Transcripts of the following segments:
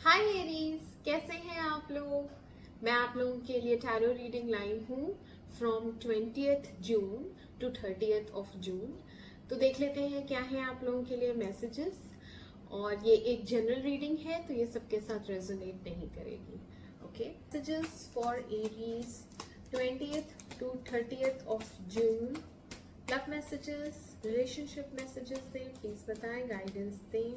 हाय Aries, कैसे हैं आप लोग। मैं आप लोगों के लिए टैरो रीडिंग लाई हूँ from 20th June to 30th of June. तो देख लेते हैं क्या है आप लोगों के लिए मैसेजेस। और ये एक जनरल रीडिंग है तो ये सबके साथ रेजोनेट नहीं करेगी। Okay, messages for Aries 20th to 30th of June. Love messages, relationship messages दें, प्लीज बताएं, गाइडेंस दें।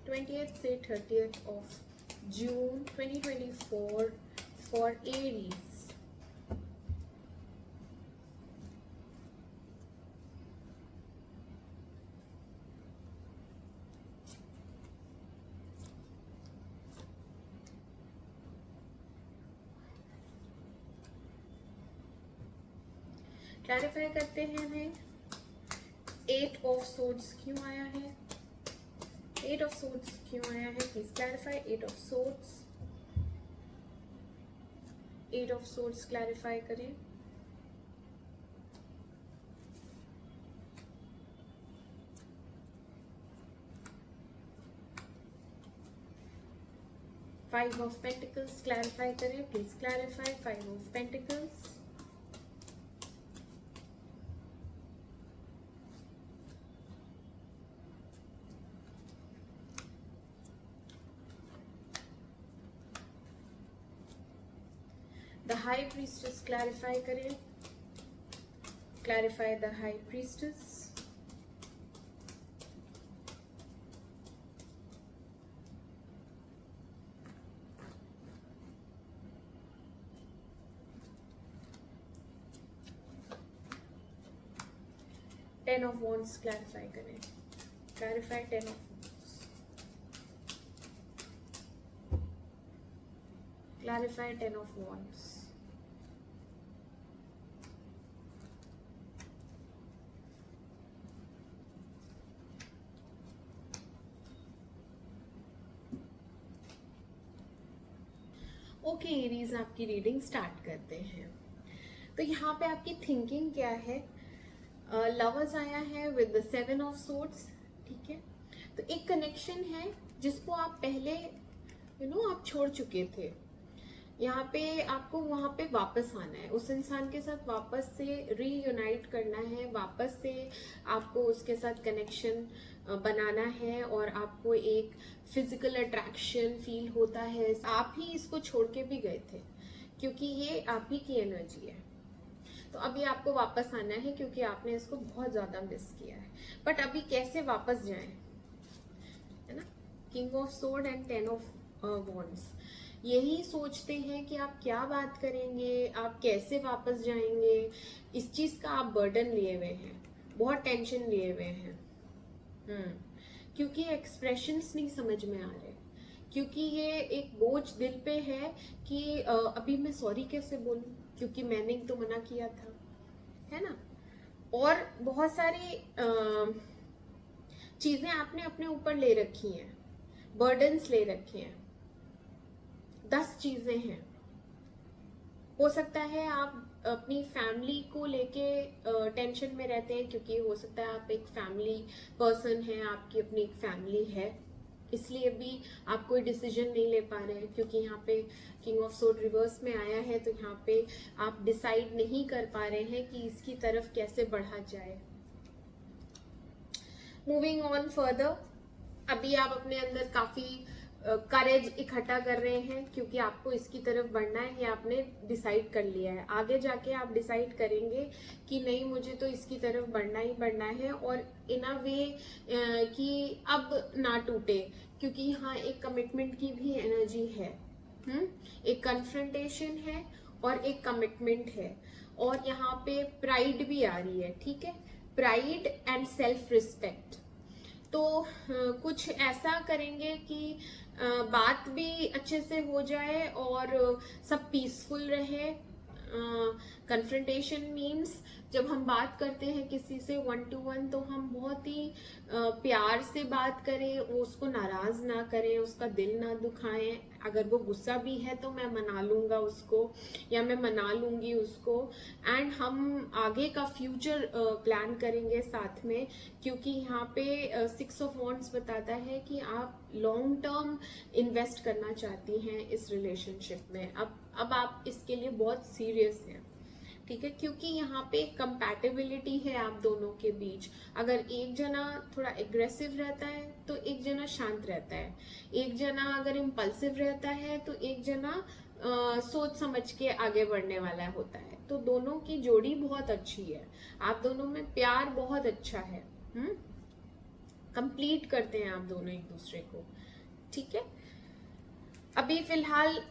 20th से 30th ऑफ June 2024 for Aries. क्लैरिफाई करते हैं हमें 8 ऑफ सोर्ड्स क्यों आया है। 8 ऑफ सोर्ड्स क्यों आया है, please clarify. 8 of swords, 8 of swords clarify करें। फाइव ऑफ पेंटिकल्स क्लैरिफाई करें, please clarify. 5 of pentacles, the high priestess clarify करें, clarify the high priestess. Ten of wands clarify करें, clarify 10 of wands, clarify 10 of wands. Okay Aries, आपकी reading start करते हैं। तो यहाँ पे आपकी थिंकिंग क्या है। लवर्स आया है विद द 7 ऑफ सोर्ड्स, ठीक है। तो एक कनेक्शन है जिसको आप पहले आप छोड़ चुके थे। यहाँ पे आपको वहां पे वापस आना है, उस इंसान के साथ वापस से रीयूनाइट करना है, वापस से आपको उसके साथ कनेक्शन बनाना है और आपको एक फिजिकल अट्रैक्शन फील होता है। आप ही इसको छोड़ के भी गए थे क्योंकि ये आप ही की एनर्जी है। तो अभी आपको वापस आना है क्योंकि आपने इसको बहुत ज्यादा मिस किया है। बट अभी कैसे वापस जाएं, है ना। King of sword and 10 of wands, यही सोचते हैं कि आप क्या बात करेंगे, आप कैसे वापस जाएंगे। इस चीज का आप बर्डन लिए हुए हैं, बहुत टेंशन लिए हुए हैं। क्योंकि एक्सप्रेशंस नहीं समझ में आ रहे, क्योंकि ये एक बोझ दिल पे है कि अभी मैं सॉरी कैसे बोलूं क्योंकि मैंने तो मना किया था, है ना। और बहुत सारी चीजें आपने अपने ऊपर ले रखी हैं, बर्डन्स ले रखे हैं। 10 चीजें हैं। हो सकता है आप अपनी फैमिली को लेके टेंशन में रहते हैं क्योंकि हो सकता है आप एक फैमिली पर्सन हैं, आपकी अपनी एक फैमिली है, इसलिए भी आप कोई डिसीजन नहीं ले पा रहे हैं। क्योंकि यहाँ पे किंग ऑफ सोर्ड रिवर्स में आया है तो यहाँ पे आप डिसाइड नहीं कर पा रहे हैं कि इसकी तरफ कैसे बढ़ा जाए। मूविंग ऑन फर्दर, अभी आप अपने अंदर काफी करेज इकट्ठा कर रहे हैं क्योंकि आपको इसकी तरफ बढ़ना है, ये आपने डिसाइड कर लिया है। आगे जाके आप डिसाइड करेंगे कि नहीं, मुझे तो इसकी तरफ बढ़ना ही बढ़ना है, और इन अ वे कि अब ना टूटे, क्योंकि यहाँ एक कमिटमेंट की भी एनर्जी है। एक कन्फ्रंटेशन है और एक कमिटमेंट है, और यहाँ पे प्राइड भी आ रही है, ठीक है। Pride and self respect. तो कुछ ऐसा करेंगे कि बात भी अच्छे से हो जाए और सब पीसफुल रहे। कन्फ्रंटेशन मीन्स जब हम बात करते हैं किसी से 1 to 1 तो हम बहुत ही प्यार से बात करें, वो उसको नाराज ना करें, उसका दिल ना दुखाएं। अगर वो गुस्सा भी है तो मैं मना लूंगा उसको या मैं मना लूंगी उसको, एंड हम आगे का फ्यूचर प्लान करेंगे साथ में। क्योंकि यहाँ पे 6 ऑफ वॉन्ड्स बताता है कि आप लॉन्ग टर्म इन्वेस्ट करना चाहती हैं इस रिलेशनशिप में। अब आप इसके लिए बहुत सीरियस हैं, ठीक है, क्योंकि यहाँ पे कंपैटिबिलिटी है आप दोनों के बीच। अगर एक जना थोड़ा एग्रेसिव रहता है तो एक जना शांत रहता है, एक जना अगर इम्पल्सिव रहता है तो एक जना सोच समझ के आगे बढ़ने वाला होता है। तो दोनों की जोड़ी बहुत अच्छी है, आप दोनों में प्यार बहुत अच्छा है। कंप्लीट करते हैं आप दोनों एक दूसरे को, ठीक है। अभी फिलहाल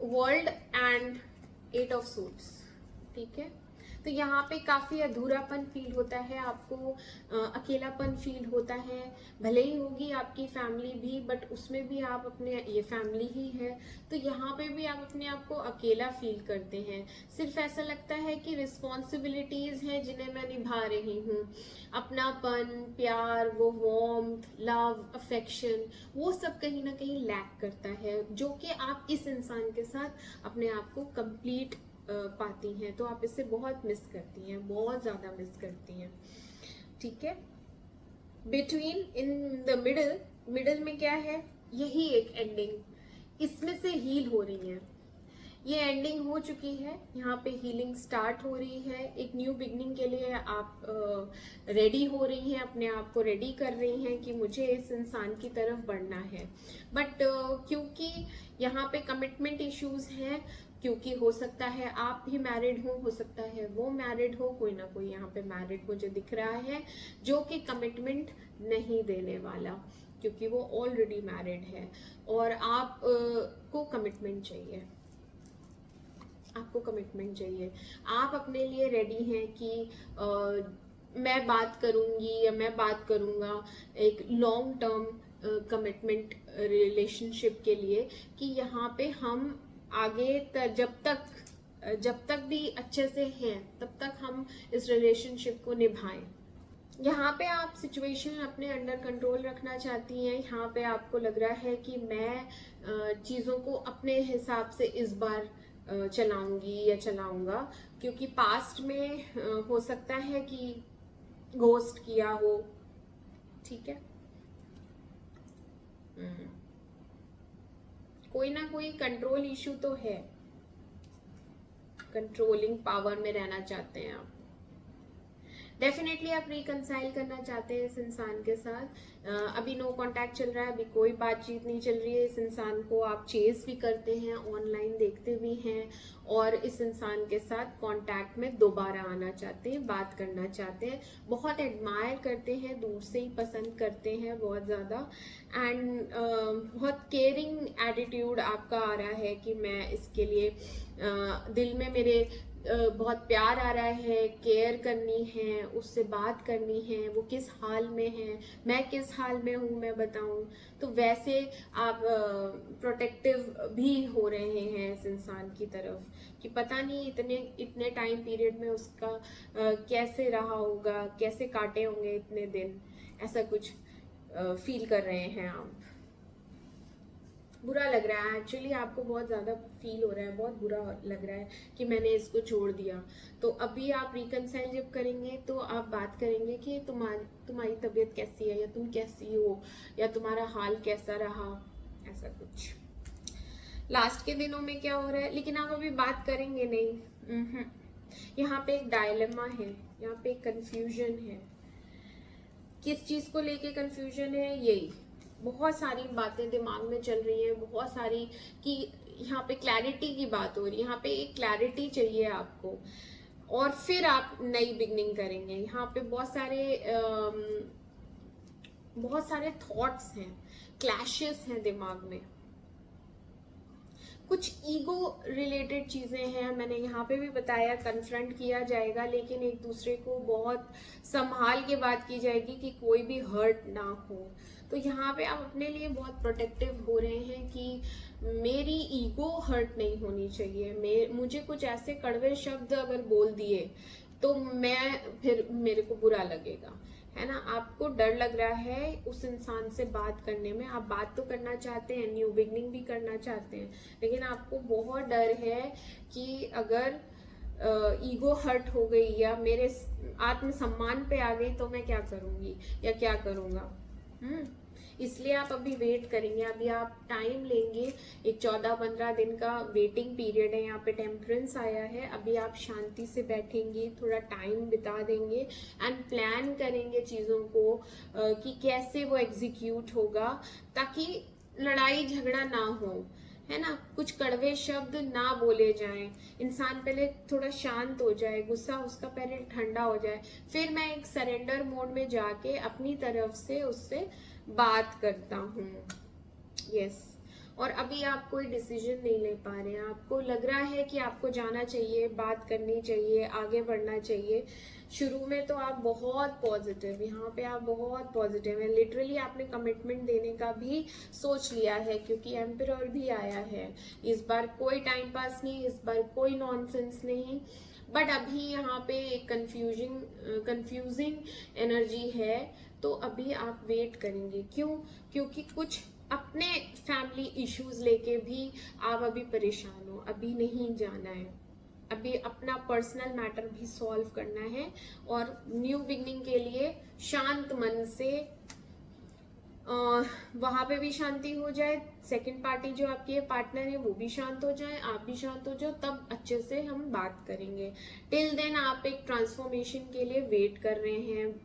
वर्ल्ड एंड 8 ऑफ सूट्स, ठीक है। तो यहाँ पे काफी अधूरापन फील होता है आपको, अकेलापन फील होता है। भले ही होगी आपकी फैमिली भी, बट उसमें भी आप अपने, ये फैमिली ही है, तो यहाँ पे भी आप अपने आप को अकेला फील करते हैं। सिर्फ ऐसा लगता है कि रिस्पॉन्सिबिलिटीज हैं जिन्हें मैं निभा रही हूँ, अपनापन, प्यार, वो वार्मथ, लव, अफेक्शन, वो सब कहीं ना कहीं लैक करता है, जो कि आप इस इंसान के साथ अपने आप को कंप्लीट पाती हैं। तो आप इससे बहुत मिस करती हैं, बहुत ज्यादा मिस करती हैं, ठीक है। बिटवीन, इन द मिडल में क्या है, यही एक एंडिंग, इसमें से हील हो रही है। ये एंडिंग हो चुकी है, यहाँ पे हीलिंग स्टार्ट हो रही है। एक न्यू बिगनिंग के लिए आप रेडी हो रही हैं, अपने आप को रेडी कर रही हैं कि मुझे इस इंसान की तरफ बढ़ना है। बट क्योंकि यहाँ पे कमिटमेंट इश्यूज हैं, क्योंकि हो सकता है आप भी मैरिड हो सकता है वो मैरिड हो, कोई ना कोई यहाँ पे मैरिड मुझे दिख रहा है जो कि कमिटमेंट नहीं देने वाला, क्योंकि वो ऑलरेडी मैरिड है और आप को कमिटमेंट चाहिए, आपको कमिटमेंट चाहिए। आप अपने लिए रेडी हैं कि मैं बात करूंगी या मैं बात करूंगा एक लॉन्ग टर्म कमिटमेंट रिलेशनशिप के लिए, कि यहाँ पे हम आगे जब तक भी अच्छे से हैं तब तक हम इस रिलेशनशिप को निभाएं। यहाँ पे आप सिचुएशन अपने अंडर कंट्रोल रखना चाहती हैं। यहाँ पे आपको लग रहा है कि मैं चीज़ों को अपने हिसाब से इस बार चलाऊंगी या चलाऊंगा, क्योंकि पास्ट में हो सकता है कि घोस्ट किया हो, ठीक है। कोई ना कोई कंट्रोल इशू तो है, कंट्रोलिंग पावर में रहना चाहते हैं आप। डेफिनेटली आप रिकंसाइल करना चाहते हैं इस इंसान के साथ। अभी नो कांटेक्ट चल रहा है, अभी कोई बातचीत नहीं चल रही है। इस इंसान को आप चेस भी करते हैं, ऑनलाइन देखते भी हैं और इस इंसान के साथ कांटेक्ट में दोबारा आना चाहते हैं, बात करना चाहते हैं, बहुत एडमायर करते हैं, दूर से ही पसंद करते हैं बहुत ज़्यादा। एंड बहुत केयरिंग एटीट्यूड आपका आ रहा है कि मैं इसके लिए दिल में मेरे बहुत प्यार आ रहा है, केयर करनी है, उससे बात करनी है, वो किस हाल में है, मैं किस हाल में हूँ मैं बताऊँ। तो वैसे आप प्रोटेक्टिव भी हो रहे हैं इस इंसान की तरफ, कि पता नहीं इतने टाइम पीरियड में उसका कैसे रहा होगा, कैसे काटे होंगे इतने दिन, ऐसा कुछ फील कर रहे हैं आप। बुरा लग रहा है एक्चुअली, आपको बहुत ज़्यादा फील हो रहा है, बहुत बुरा लग रहा है कि मैंने इसको छोड़ दिया। तो अभी आप रिकंसाइल जब करेंगे तो आप बात करेंगे कि तुम्हारी तबीयत कैसी है, या तुम कैसी हो, या तुम्हारा हाल कैसा रहा, ऐसा कुछ। लास्ट के दिनों में क्या हो रहा है, लेकिन आप अभी बात करेंगे नहीं। यहाँ पे एक डायलेमा है, यहाँ पे एक कंफ्यूजन है। किस चीज़ को लेके कंफ्यूजन है, यही बहुत सारी बातें दिमाग में चल रही हैं, बहुत सारी, कि यहाँ पे क्लैरिटी की बात हो रही है, यहाँ पे एक क्लैरिटी चाहिए आपको, और फिर आप नई बिगनिंग करेंगे। यहाँ पे बहुत सारे थॉट्स हैं, क्लैशेस हैं दिमाग में, कुछ ईगो रिलेटेड चीजें हैं। मैंने यहाँ पे भी बताया कन्फ्रंट किया जाएगा, लेकिन एक दूसरे को बहुत संभाल के बात की जाएगी कि कोई भी हर्ट ना हो। तो यहाँ पे आप अपने लिए बहुत प्रोटेक्टिव हो रहे हैं कि मेरी ईगो हर्ट नहीं होनी चाहिए। मुझे कुछ ऐसे कड़वे शब्द अगर बोल दिए तो फिर मेरे को बुरा लगेगा, है ना। आपको डर लग रहा है उस इंसान से बात करने में, आप बात तो करना चाहते हैं, न्यू बिगनिंग भी करना चाहते हैं, लेकिन आपको बहुत डर है कि अगर ईगो हर्ट हो गई या मेरे आत्मसम्मान पे आ गई तो मैं क्या करूंगी या क्या करूंगा। इसलिए आप अभी वेट करेंगे, अभी आप टाइम लेंगे। एक 14-15 दिन का वेटिंग पीरियड है। यहाँ पे टेम्परेंस आया है, अभी आप शांति से बैठेंगे, थोड़ा टाइम बिता देंगे एंड प्लान करेंगे चीज़ों को कि कैसे वो एग्जीक्यूट होगा, ताकि लड़ाई झगड़ा ना हो, है ना, कुछ कड़वे शब्द ना बोले जाएं। इंसान पहले थोड़ा शांत हो जाए, गुस्सा उसका पहले ठंडा हो जाए, फिर मैं एक सरेंडर मोड में जाके अपनी तरफ से उससे बात करता हूँ। यस। और अभी आप कोई डिसीजन नहीं ले पा रहे हैं, आपको लग रहा है कि आपको जाना चाहिए, बात करनी चाहिए, आगे बढ़ना चाहिए। शुरू में तो आप बहुत पॉजिटिव, यहाँ पे आप बहुत पॉजिटिव हैं, लिटरली आपने कमिटमेंट देने का भी सोच लिया है, क्योंकि एम्परर भी आया है। इस बार कोई टाइम पास नहीं, इस बार कोई नॉनसेंस नहीं। बट अभी यहाँ पे एक कंफ्यूजिंग एनर्जी है, तो अभी आप वेट करेंगे। क्यों? क्योंकि कुछ अपने फैमिली इश्यूज लेके भी आप अभी परेशान हो, अभी नहीं जाना है, अभी अपना पर्सनल मैटर भी सॉल्व करना है। और न्यू बिगनिंग के लिए शांत मन से वहां पे भी शांति हो जाए, सेकंड पार्टी जो आपकी पार्टनर है वो भी शांत हो जाए, आप भी शांत हो जाओ, तब अच्छे से हम बात करेंगे। टिल देन आप एक ट्रांसफॉर्मेशन के लिए वेट कर रहे हैं,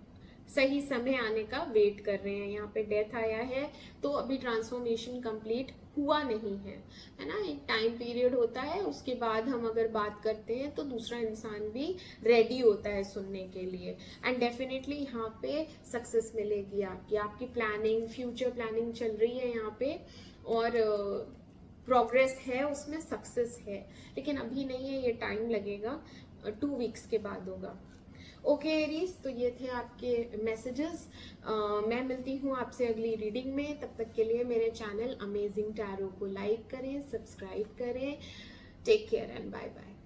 सही समय आने का वेट कर रहे हैं। यहाँ पे डेथ आया है, तो अभी ट्रांसफॉर्मेशन कंप्लीट हुआ नहीं है ना। एक टाइम पीरियड होता है, उसके बाद हम अगर बात करते हैं तो दूसरा इंसान भी रेडी होता है सुनने के लिए, एंड डेफिनेटली यहाँ पे सक्सेस मिलेगी। आपकी प्लानिंग, फ्यूचर प्लानिंग चल रही है यहाँ पे, और प्रोग्रेस है, उसमें सक्सेस है, लेकिन अभी नहीं है, ये टाइम लगेगा, 2 वीक्स के बाद होगा। ओके एरीज, तो ये थे आपके मैसेजेस। मैं मिलती हूँ आपसे अगली रीडिंग में। तब तक के लिए मेरे चैनल अमेजिंग टैरो को लाइक करें, सब्सक्राइब करें। Take care and bye bye.